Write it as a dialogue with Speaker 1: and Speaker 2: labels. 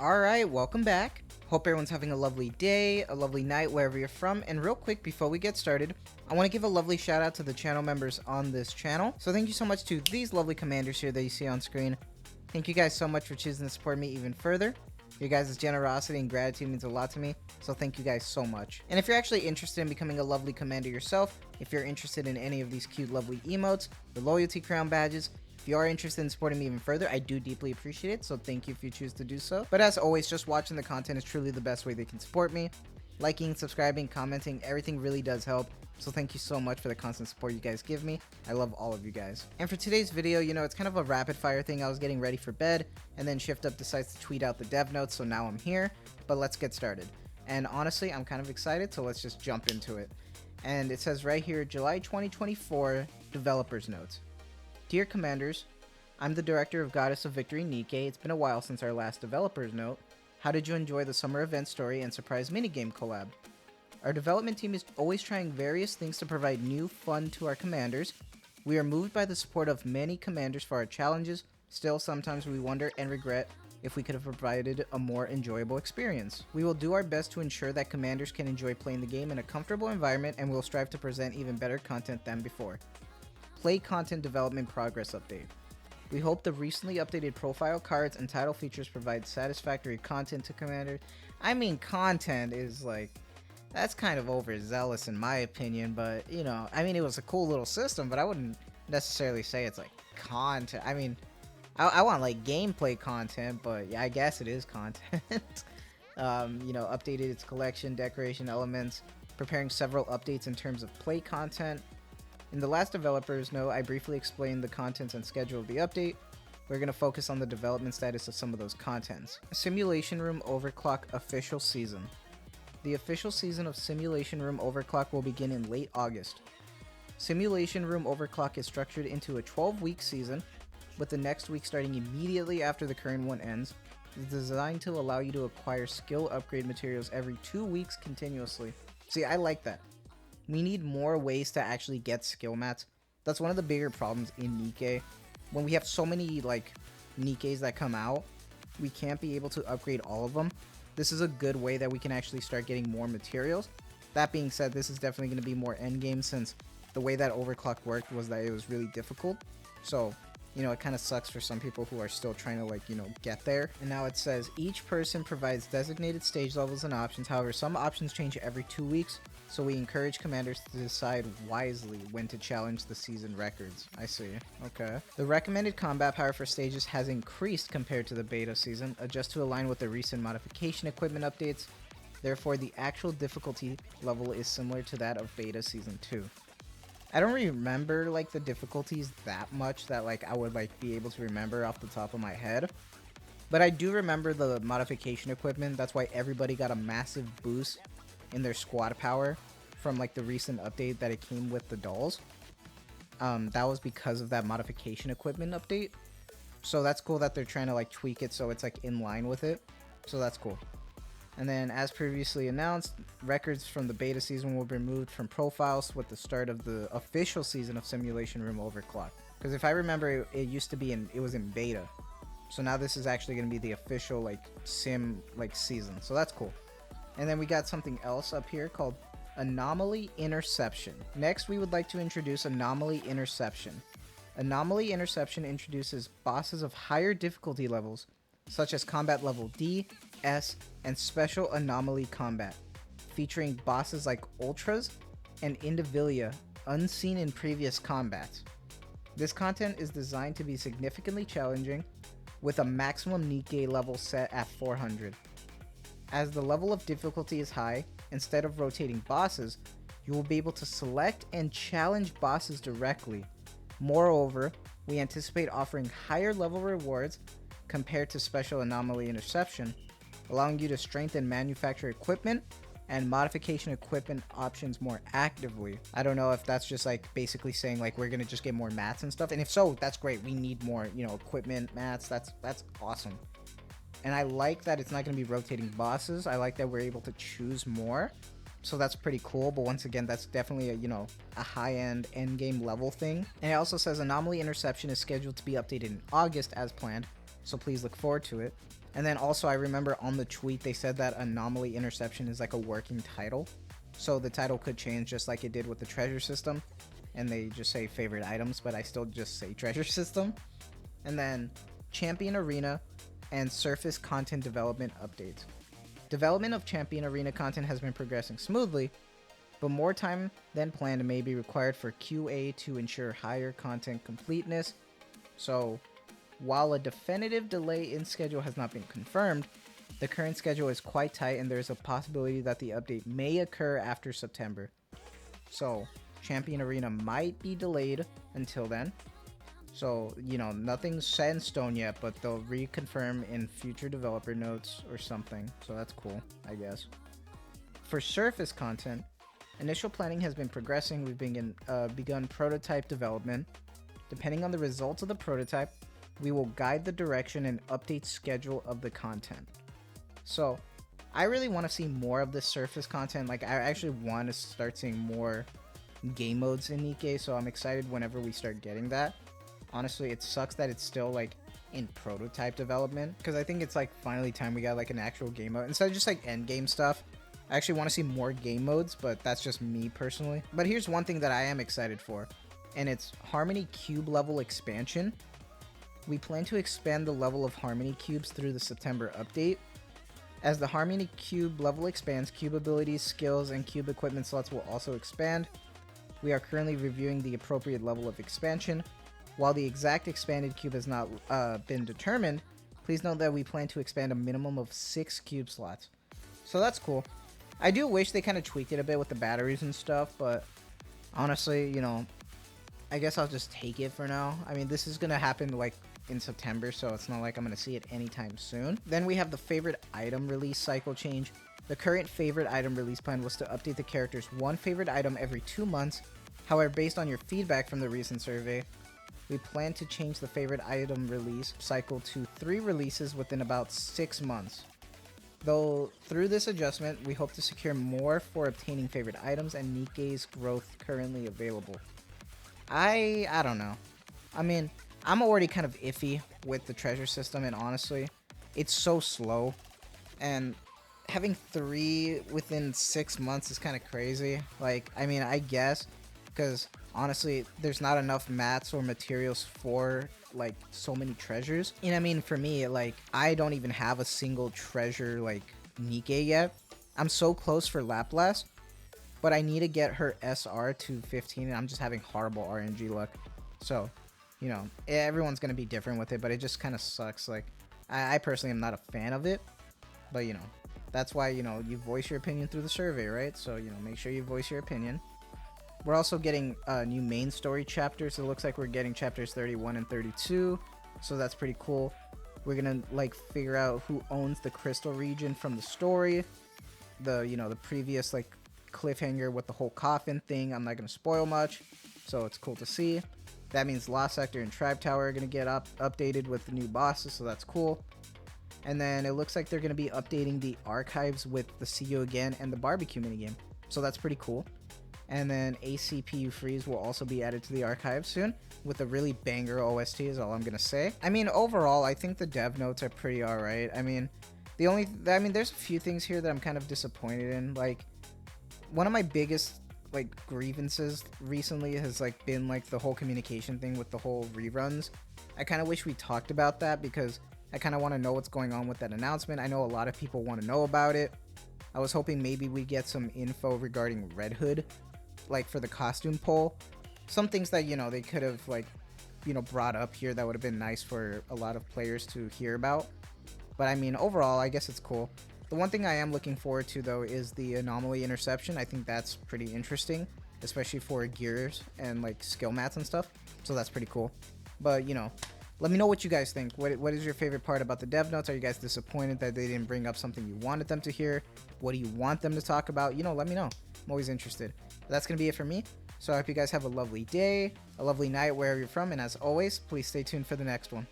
Speaker 1: Alright, welcome back. Hope everyone's having a lovely day, a lovely night, wherever you're from. And real quick, before we get started, I want to give a lovely shout out to the channel members on this channel. So thank you so much to these lovely commanders here that you see on screen. Thank you guys so much for choosing to support me even further. Your guys' generosity and gratitude means a lot to me, so thank you guys so much. And if you're actually interested in becoming a lovely commander yourself, if you're interested in any of these cute lovely emotes, the loyalty crown badges, if you are interested in supporting me even further, I do deeply appreciate it, so thank you if you choose to do so. But as always, just watching the content is truly the best way they can support me. Liking, subscribing, commenting, everything really does help. So thank you so much for the constant support you guys give me. I love all of you guys. And for today's video, you know, it's kind of a rapid fire thing. I was getting ready for bed, and then Shift Up decides to tweet out the dev notes, so now I'm here. But let's get started. And honestly, I'm kind of excited, so let's just jump into it. And it says right here, July 2024 Developers Notes. Dear Commanders, I'm the director of Goddess of Victory, Nikke. It's been a while since our last Developers Note. How did you enjoy the summer event story and surprise minigame collab? Our development team is always trying various things to provide new fun to our commanders. We are moved by the support of many commanders for our challenges. Still, sometimes we wonder and regret if we could have provided a more enjoyable experience. We will do our best to ensure that commanders can enjoy playing the game in a comfortable environment, and we'll strive to present even better content than before. Play Content Development Progress Update. We hope the recently updated profile cards and title features provide satisfactory content to commanders. I mean, content is like, that's kind of overzealous in my opinion, but you know, I mean, it was a cool little system, but I wouldn't necessarily say it's like content. I mean, I want like gameplay content, but yeah, I guess it is content. You know, updated its collection, decoration elements, preparing several updates in terms of play content. In the last developers note, I briefly explained the contents and schedule of the update. We're going to focus on the development status of some of those contents. Simulation Room Overclock Official Season. The official season of Simulation Room Overclock will begin in late August. Simulation Room Overclock is structured into a 12-week season, with the next week starting immediately after the current one ends. It's designed to allow you to acquire skill upgrade materials every 2 weeks continuously. See, I like that. We need more ways to actually get skill mats. That's one of the bigger problems in Nikke. When we have so many like Nikkes that come out, we can't be able to upgrade all of them. This is a good way that we can actually start getting more materials. That being said, this is definitely going to be more endgame, since the way that overclock worked was that it was really difficult. So, you know, it kind of sucks for some people who are still trying to, like, you know, get there. And now it says each person provides designated stage levels and options. However, some options change every 2 weeks. So we encourage commanders to decide wisely when to challenge the season records. I see. Okay. The recommended combat power for stages has increased compared to the beta season, adjust to align with the recent modification equipment updates. Therefore, the actual difficulty level is similar to that of beta season 2. I don't remember like the difficulties that much that like I would like be able to remember off the top of my head. But I do remember the modification equipment. That's why everybody got a massive boost in their squad power from like the recent update that it came with the dolls. That was because of that modification equipment update. So that's cool that they're trying to like tweak it so it's like in line with it. So that's cool. And then as previously announced, records from the beta season will be removed from profiles with the start of the official season of Simulation Room Overclock. Because if I remember, it used to be it was in beta. So now this is actually going to be the official like sim like season. So that's cool. And then we got something else up here called Anomaly Interception. Next, we would like to introduce Anomaly Interception. Anomaly Interception introduces bosses of higher difficulty levels, such as Combat Level D, S, and Special Anomaly Combat, featuring bosses like Ultras and Indivilia, unseen in previous combats. This content is designed to be significantly challenging, with a maximum Nikke level set at 400. As the level of difficulty is high, instead of rotating bosses, you will be able to select and challenge bosses directly. Moreover, we anticipate offering higher level rewards compared to Special Anomaly Interception, allowing you to strengthen manufacturer equipment and modification equipment options more actively. I don't know if that's just like basically saying like we're gonna just get more mats and stuff, and if so, that's great. We need more, you know, equipment, mats. That's awesome. And I like that it's not going to be rotating bosses. I like that we're able to choose more. So that's pretty cool. But once again, that's definitely a, you know, a high-end end game level thing. And it also says Anomaly Interception is scheduled to be updated in August as planned. So please look forward to it. And then also I remember on the tweet they said that Anomaly Interception is like a working title. So the title could change just like it did with the treasure system. And they just say favorite items, but I still just say treasure system. And then Champion Arena and surface content development updates. Development of Champion Arena content has been progressing smoothly, but more time than planned may be required for QA to ensure higher content completeness. So, while a definitive delay in schedule has not been confirmed, the current schedule is quite tight and there's a possibility that the update may occur after September. So, Champion Arena might be delayed until then. So, you know, nothing's set in stone yet, but they'll reconfirm in future developer notes or something. So that's cool, I guess. For surface content, initial planning has been progressing. We've begun prototype development. Depending on the results of the prototype, we will guide the direction and update schedule of the content. So, I really want to see more of this surface content. Like, I actually want to start seeing more game modes in Nikke, so I'm excited whenever we start getting that. Honestly, it sucks that it's still like in prototype development, because I think it's like finally time we got like an actual game mode instead of just like end game stuff. I actually want to see more game modes, but that's just me personally. But here's one thing that I am excited for, and it's Harmony Cube level expansion. We plan to expand the level of Harmony Cubes through the September update. As the Harmony Cube level expands, cube abilities, skills, and cube equipment slots will also expand. We are currently reviewing the appropriate level of expansion. While the exact expanded cube has not been determined, please note that we plan to expand a minimum of 6 cube slots. So that's cool. I do wish they kind of tweaked it a bit with the batteries and stuff, but honestly, you know, I guess I'll just take it for now. I mean, this is going to happen like in September, so it's not like I'm going to see it anytime soon. Then we have the favorite item release cycle change. The current favorite item release plan was to update the character's one favorite item every 2 months. However, based on your feedback from the recent survey, we plan to change the favorite item release cycle to 3 releases within about 6 months. Though through this adjustment, we hope to secure more for obtaining favorite items and Nikke's growth currently available. I don't know. I mean, I'm already kind of iffy with the treasure system, and honestly, it's so slow. And having 3 within 6 months is kind of crazy. Like, I mean, I guess, because honestly, there's not enough mats or materials for like so many treasures. And I mean, for me, like, I don't even have a single treasure like Nikke yet. I'm so close for Laplace, but I need to get her SR to 15, and I'm just having horrible RNG luck. So, you know, everyone's gonna be different with it, but it just kind of sucks. Like, I personally am not a fan of it, but you know, that's why, you know, you voice your opinion through the survey, right? So, you know, make sure you voice your opinion. We're also getting new main story chapters. It looks like we're getting chapters 31 and 32, so that's pretty cool. We're gonna like figure out who owns the crystal region from the story. You know, the previous like cliffhanger with the whole coffin thing, I'm not gonna spoil much, so it's cool to see. That means Lost Sector and Tribe Tower are gonna get updated with the new bosses, so that's cool. And then it looks like they're gonna be updating the archives with the See You Again and the barbecue minigame, so that's pretty cool. And then ACPU Freeze will also be added to the archive soon with a really banger OST is all I'm gonna say. I mean, overall, I think the dev notes are pretty alright. I mean, there's a few things here that I'm kind of disappointed in. Like, one of my biggest like grievances recently has like been like the whole communication thing with the whole reruns. I kind of wish we talked about that, because I kind of want to know what's going on with that announcement. I know a lot of people want to know about it. I was hoping maybe we get some info regarding Red Hood, like for the costume poll. Some things that, you know, they could have like, you know, brought up here that would have been nice for a lot of players to hear about. But I mean, overall, I guess it's cool. The one thing I am looking forward to though is the Anomaly Interception. I think that's pretty interesting, especially for gears and like skill mats and stuff. So that's pretty cool. But, you know, let me know what you guys think. What is your favorite part about the dev notes? Are you guys disappointed that they didn't bring up something you wanted them to hear? What do you want them to talk about? You know, let me know. I'm always interested. But that's going to be it for me. So I hope you guys have a lovely day, a lovely night wherever you're from. And as always, please stay tuned for the next one.